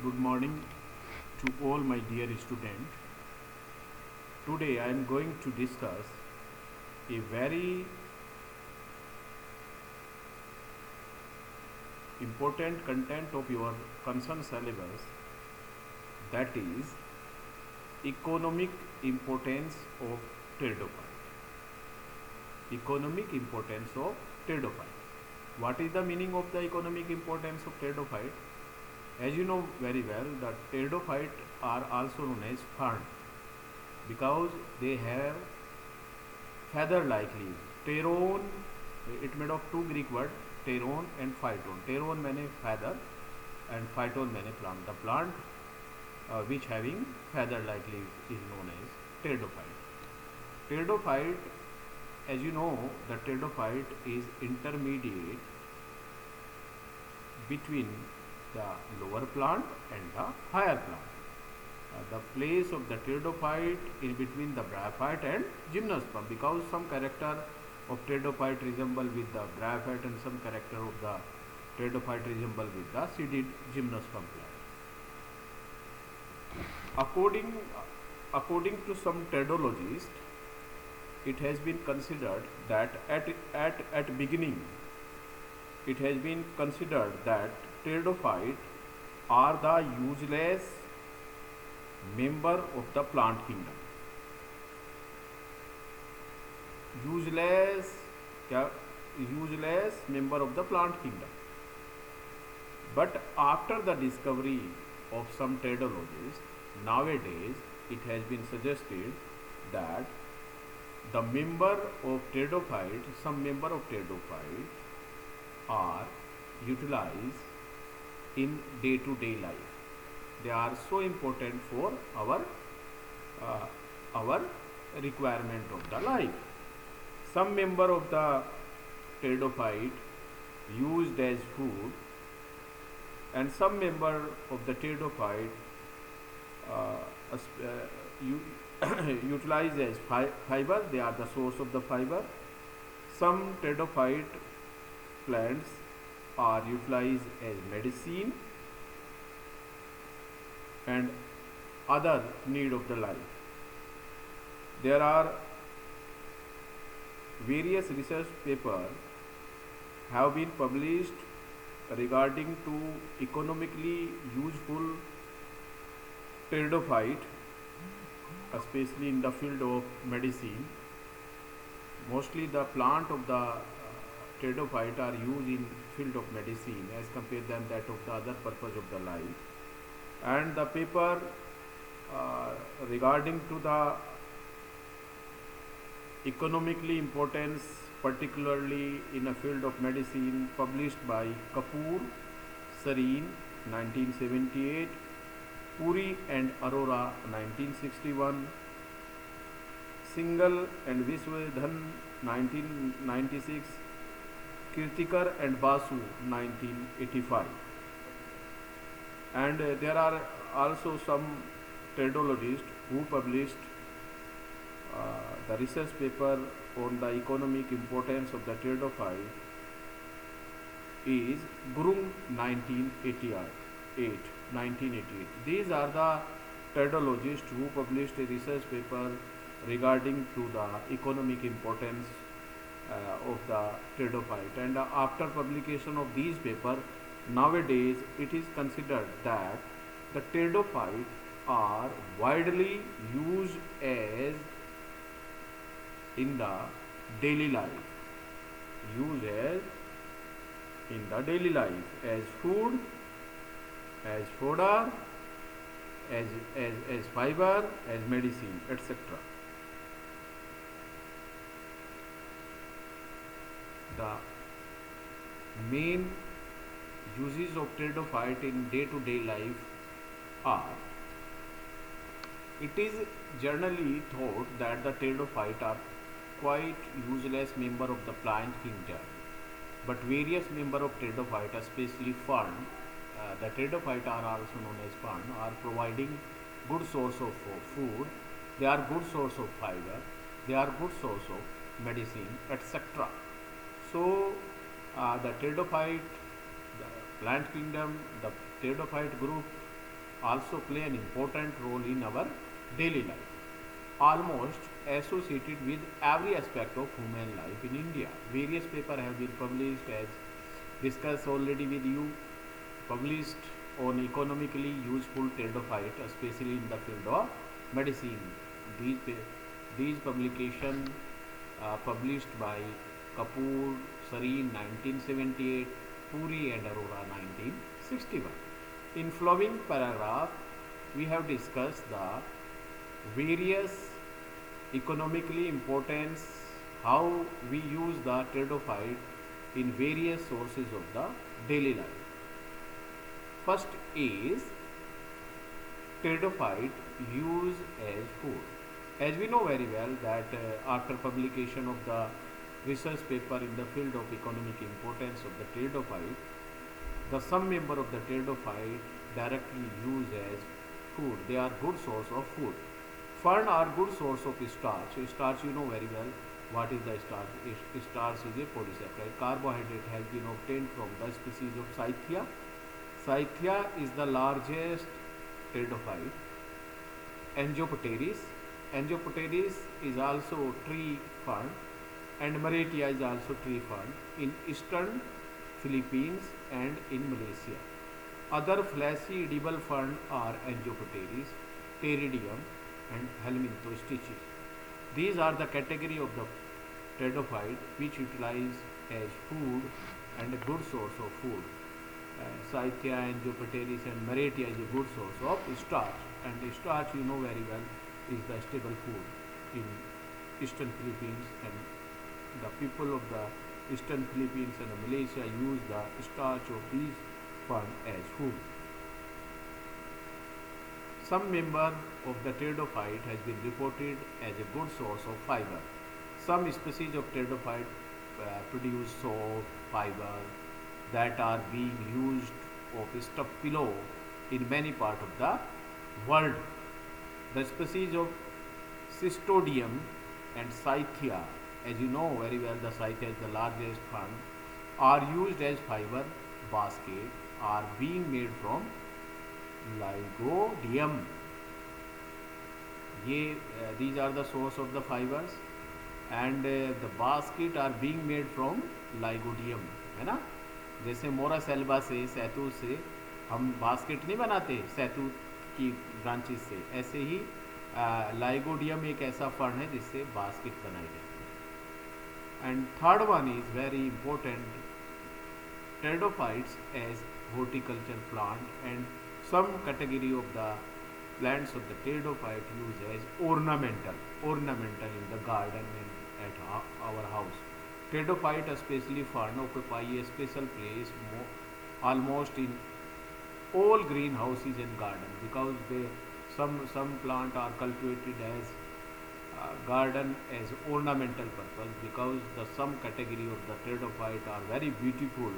Good morning to all my dear students. Today I am going to discuss a very important content of your concern syllabus, that is economic importance of pteridophyte. Economic importance of pteridophyte. What is the meaning of the economic importance of pteridophyte? As you know very well, the pteridophyte are also known as fern because they have feather-like leaves. Pteron, it made of two Greek words, pteron and phyton. Pteron means feather and phyton means plant. The plant which having feather-like leaves is known as pteridophyte. Pteridophyte, as you know, the pteridophyte is intermediate between the lower plant and the higher plant. The place of the pteridophyte is between the bryophyte and gymnosperm, because some character of pteridophyte resemble with the bryophyte and some character of the pteridophyte resemble with the seeded gymnosperm plant. According to some pteridologists, it has been considered that at beginning it has been considered that pteridophyte are the useless member of the plant kingdom. Useless member of the plant kingdom. But after the discovery of some pteridologists, nowadays it has been suggested that the member of pteridophyte, some member of pteridophyte are utilized in day-to-day life. They are so important for our requirement of the life. Some member of the pteridophyte used as food, and some member of the pteridophyte utilized as fiber. They are the source of the fiber. Some pteridophyte plants are utilized as medicine and other need of the life. There are various research papers have been published regarding to economically useful pteridophyte, especially in the field of medicine. Mostly the plant of the pteridophyte are used in field of medicine as compared than that of the other purpose of the life. And the paper regarding to the economically importance, particularly in a field of medicine, published by Kapoor, Sareen, 1978, Puri and Arora, 1961, Singhal and Viswadhan, 1996, Kirtikar and Basu, 1985. And there are also some pteridologists who published the research paper on the economic importance of the pteridophyte is Gurung 1988. These are the pteridologists who published a research paper regarding to the economic importance of the pteridophyte. And after publication of these papers, nowadays it is considered that the pteridophyte are widely used as in the daily life, as food, as fodder, as fiber, as medicine, etc. The main uses of pteridophyte in day-to-day life are: it is generally thought that the pteridophyte are quite useless member of the plant kingdom, but various member of pteridophyte, especially fern, the pteridophyte are also known as fern, are providing good source of food. They are good source of fiber. They are good source of medicine, etc. So the pteridophyte, the plant kingdom, the pteridophyte group also play an important role in our daily life, almost associated with every aspect of human life in India. Various papers have been published, as discussed already with you, published on economically useful pteridophyte, especially in the field of medicine. These publications published by Kapoor, Sareen 1978, Puri and Arora 1961. In following paragraph, we have discussed the various economically importance, how we use the pteridophyte in various sources of the daily life. First is pteridophyte used as food. As we know very well that after publication of the research paper in the field of economic importance of the pteridophyte, the some member of the pteridophyte directly used as food. They are good source of food. Fern are good source of starch. Starch, you know very well what is the starch. Starch is a polysaccharide. Carbohydrate has been obtained from the species of Scythia. Scythia is the largest pteridophyte. Angiopteris. Angiopteris is also tree fern, and Maratia is also tree fern in eastern Philippines and in Malaysia. Other fleshy edible fern are Angiopteris, Pteridium and Helminthostichis. These are the category of the pteridophyte which utilize as food and a good source of food. Scythia, Angiopteris and Maratia is a good source of starch, and starch, you know very well, is the staple food in eastern Philippines, and the people of the eastern Philippines and Malaysia use the starch of these fern as food. Some member of the pteridophyte has been reported as a good source of fiber. Some species of pteridophyte produce soap, fiber that are being used of stuff pillow in many parts of the world. The species of Cystodium and Scythia, as you know very well, the Scythia is the largest fern, are used as fiber basket, are being made from Lygodium. These are the source of the fibers, and the basket are being made from Lygodium, है ना. जैसे मोरा सेल्वा से, सैतूत से हम basket नहीं बनाते सैतूत की ब्रांचेस से, ऐसे ही लाइगोडियम एक ऐसा फर्न है जिससे बास्केट बनाई जाती है. And third one is very important, pteridophytes as horticulture plant, and some category of the plants of the pteridophyte used as ornamental in the garden and at our house. Pteridophyte, especially fern, occupy a special place almost in all greenhouses and garden, because some plant are cultivated as garden as ornamental purpose, because the some category of the pteridophyte are very beautiful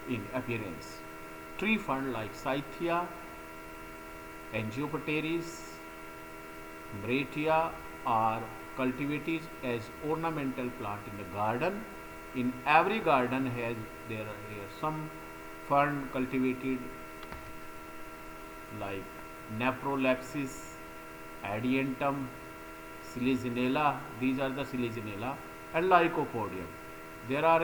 in appearance. Tree fern like Scythia, Angiopteris, Maratia are cultivated as ornamental plant in the garden. In every garden has there are some fern cultivated like Nephrolepis, Adiantum, Selaginella. These are the Selaginella, and Lycopodium. There are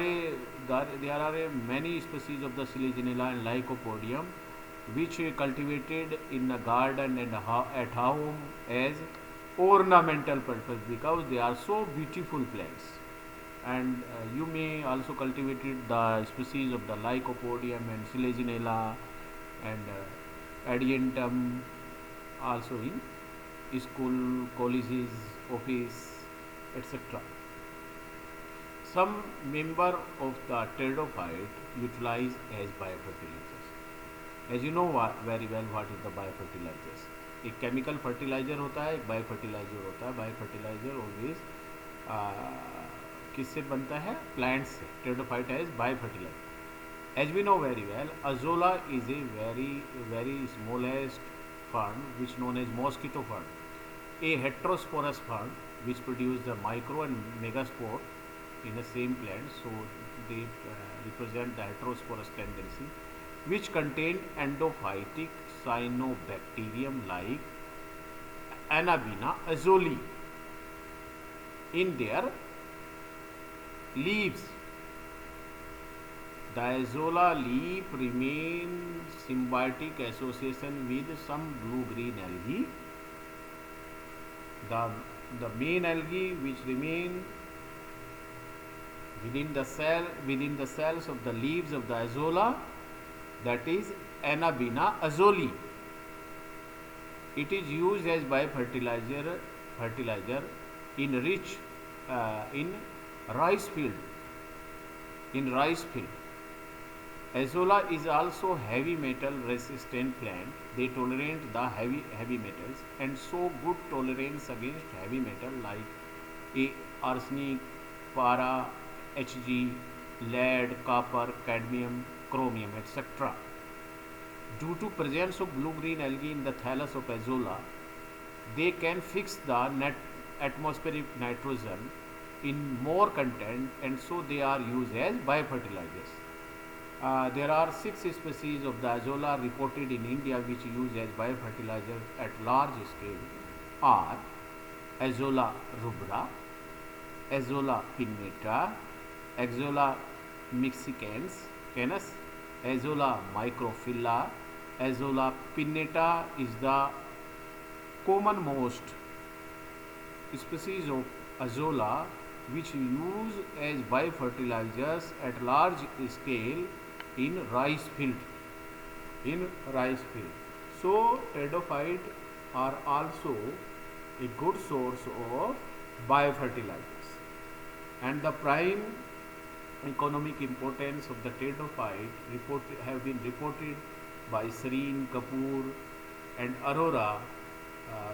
many species of the Selaginella and Lycopodium which are cultivated in the garden and at home as ornamental purpose, because they are so beautiful plants. And you may also cultivate the species of the Lycopodium and Selaginella and Adiantum also in school, colleges, office, etc. Some member of the pteridophyte utilize as biofertilizers. As you know very well what is the biofertilizers. एक chemical fertiliser होता है, एक bio fertiliser होता है. Bio fertiliser always किससे बनता है? Plant से. pteridophyte as biofertiliser. As we know very well, Azolla is a very smallest fern which known as mosquito fern, a heterosporous fern which produce the micro and megaspore in the same plant, so they represent the heterosporous tendency. which contain endophytic cyanobacterium like Anabaena azoli in their leaves. The azolla leaf remain symbiotic association with some blue-green algae. The, the main algae which remain within the cells of the leaves of the azolla, that is Anabaena azoli. It is used as fertilizer in rich in rice field. In rice field, azolla is also heavy metal resistant plant. They tolerate the heavy metals and show good tolerance against heavy metal like arsenic, para, Hg, lead, copper, cadmium, chromium, etc. Due to presence of blue-green algae in the thallus of azolla, they can fix the atmospheric nitrogen in more content, and so they are used as biofertilizers. There are 6 species of the azolla reported in India which use as biofertilizers at large scale are Azolla rubra, Azolla pinnata, Azolla mexicans, Azolla microphylla. Azolla pinnata is the commonmost species of azolla which use as biofertilizers at large scale in rice field. So pteridophytes are also a good source of biofertilizers, and the prime economic importance of the pteridophyte have been reported by Sareen Kapoor and Arora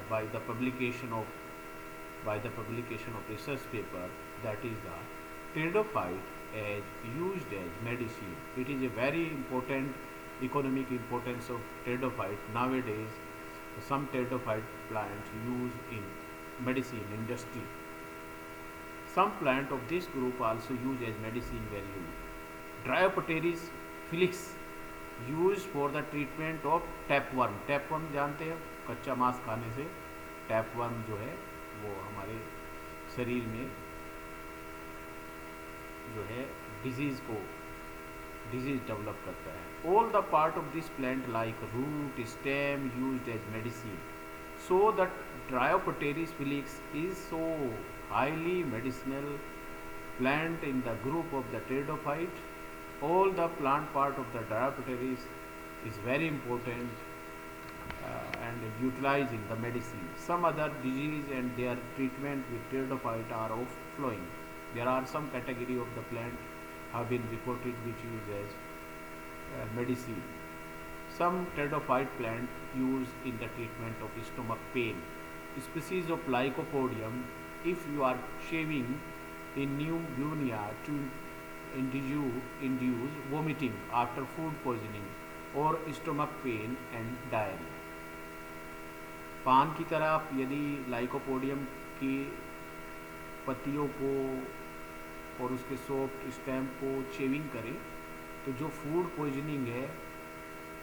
by the publication of research paper, that is the pteridophyte as used as medicine. It is a very important economic importance of pteridophyte nowadays. Some pteridophyte plants used in medicine industry. Some plant of this group also used as medicine value. Dryopteris felix used for the treatment of tapeworm. tapeworm जानते हैं, कच्चा मांस खाने से tapeworm जो है वो हमारे शरीर में जो है डिजीज डेवलप करता है. All the part of this plant like root, stem used as medicine. So that Dryopteris felix is so highly medicinal plant in the group of the pteridophyte. All the plant part of the Dryopteris is very important and utilized in the medicine. Some other disease and their treatment with pteridophyte are of flowing. There are some category of the plant have been reported which use as medicine. Some pteridophyte plant used in the treatment of stomach pain. Species of Lycopodium, if you are shaving in pneumonia to induce vomiting after food poisoning or stomach pain and diarrhea. पान की तरह आप यदि lycopodium की पत्तियों को और उसके सॉफ्ट स्टेम को शेविंग करें तो जो फूड पॉइजनिंग है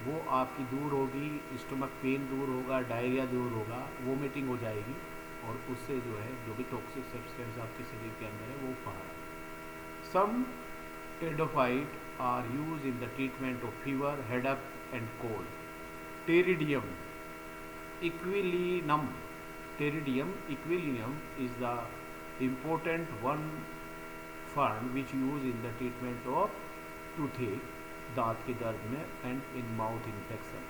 वो आपकी दूर होगी, स्टमक पेन दूर होगा, डायरिया दूर होगा, वोमिटिंग हो जाएगी और उससे जो है जो भी टॉक्सिक सब्सटेंस आपके शरीर के अंदर है वो बाहर. सम pteridophyte are used in the treatment of fever, headache and cold. Pteridium equilinum. Pteridium equilinum is the important one fern which used in the treatment of toothache, दांत के दर्द में, and in mouth infection.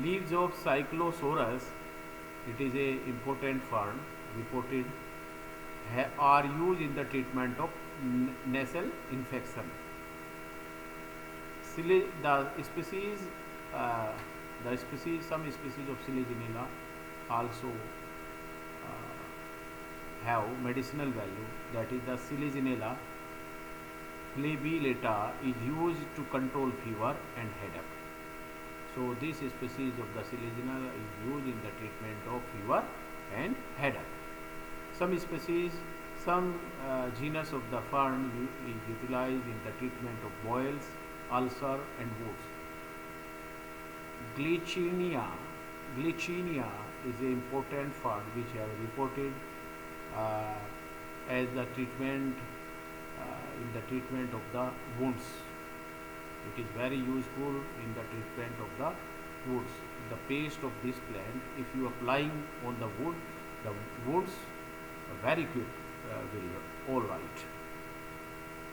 Leaves of Cyclosorus, it is a important fern reported, are used in the treatment of nasal infection. Some species of Selaginella also have medicinal value. That is, the Selaginella flabellata is used to control fever and headache. So this species of the Selaginella is used in the treatment of fever and headache. Some genus of the fern is utilized in the treatment of boils, ulcer and wounds. Glycinia, Glycinia is an important fund which have reported uh, as the treatment in the treatment of the wounds. It is very useful in the treatment of the wounds. The paste of this plant, if you applying on the wound, the wounds very quick will all right.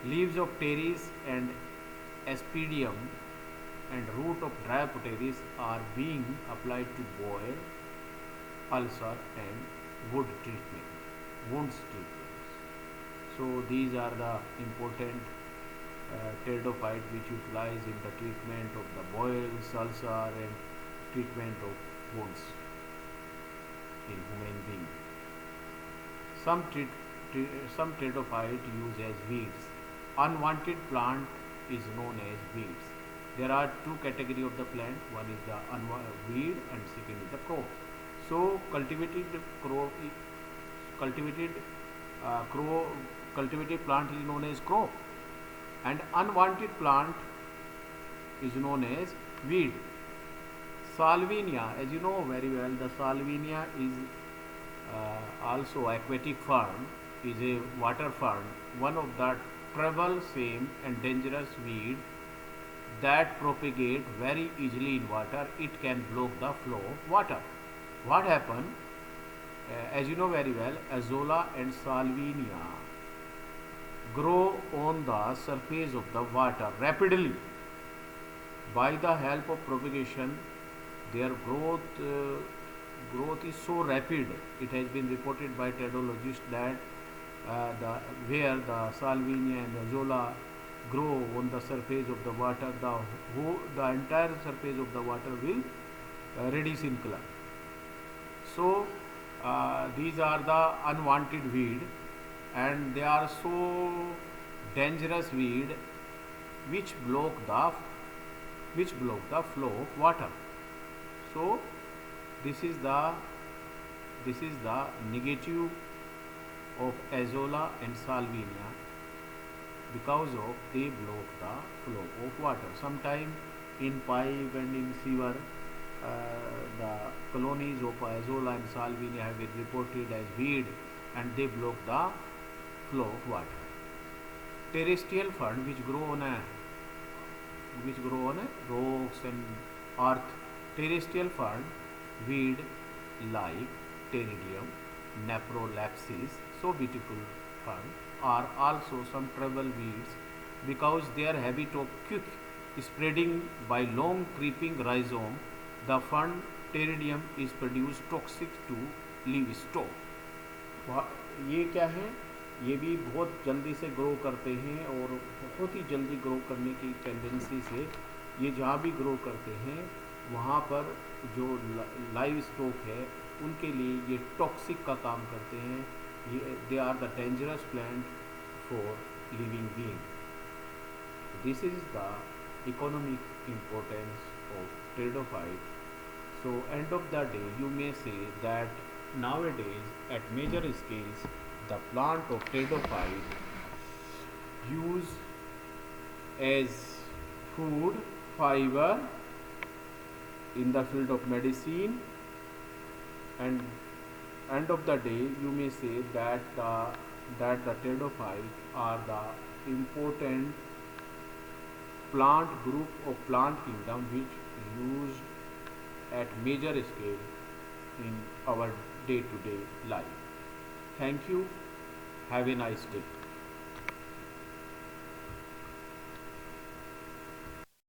Leaves of pteris and aspidium and root of Dryopteris are being applied to boil, ulcer and wounds treatments. So these are the important pteridophyte which utilize in the treatment of the boils, ulcer and treatment of wounds in human being. Some pteridophyte used as weeds. Unwanted plant is known as weeds. There are two categories of the plant. One is the weed and second is the crop. So cultivated plant is known as crop, and unwanted plant is known as weed. Salvinia, as you know very well, the Salvinia is also aquatic fern, is a water fern, one of the troublesome and dangerous weed that propagate very easily in water. It can block the flow of water. What happen? As you know very well, Azolla and Salvinia grow on the surface of the water rapidly. By the help of propagation, their growth is so rapid. It has been reported by pteridologists that where the Salvinia and the Azolla grow on the surface of the water, the entire surface of the water will reddish in color. So these are the unwanted weed, and they are so dangerous weed which block the flow of water. So this is the negative of Azolla and Salvinia, because of they block the flow of water. Sometime in pipe and in sewer, the colonies of Azolla and Salvinia have been reported as weed, and they block the flow of water. Terrestrial fern which grow on rocks and earth. Terrestrial fern weed like pteridinium, Nephrolepis, so beautiful fern, are also some trouble weeds because their habit of quick spreading by long creeping rhizome. The fern pteridinium is produced toxic to livestock. ये क्या है? ये भी बहुत जल्दी से grow करते हैं और बहुत ही जल्दी ग्रो करने की टेंडेंसी से ये जहाँ भी ग्रो करते हैं वहाँ पर जो लाइव स्टॉक है उनके लिए ये टॉक्सिक का काम करते हैं. ये they are the dangerous plant for living being. This is the economic importance of pteridophyte. So end of the day you may say that nowadays at major scales the plant of pteridophyte used as food, fiber in the field of medicine, and end of the day you may say that the pteridophyte are the important plant group of plant kingdom which used at major scale in our day-to-day life. Thank you. Have a nice day.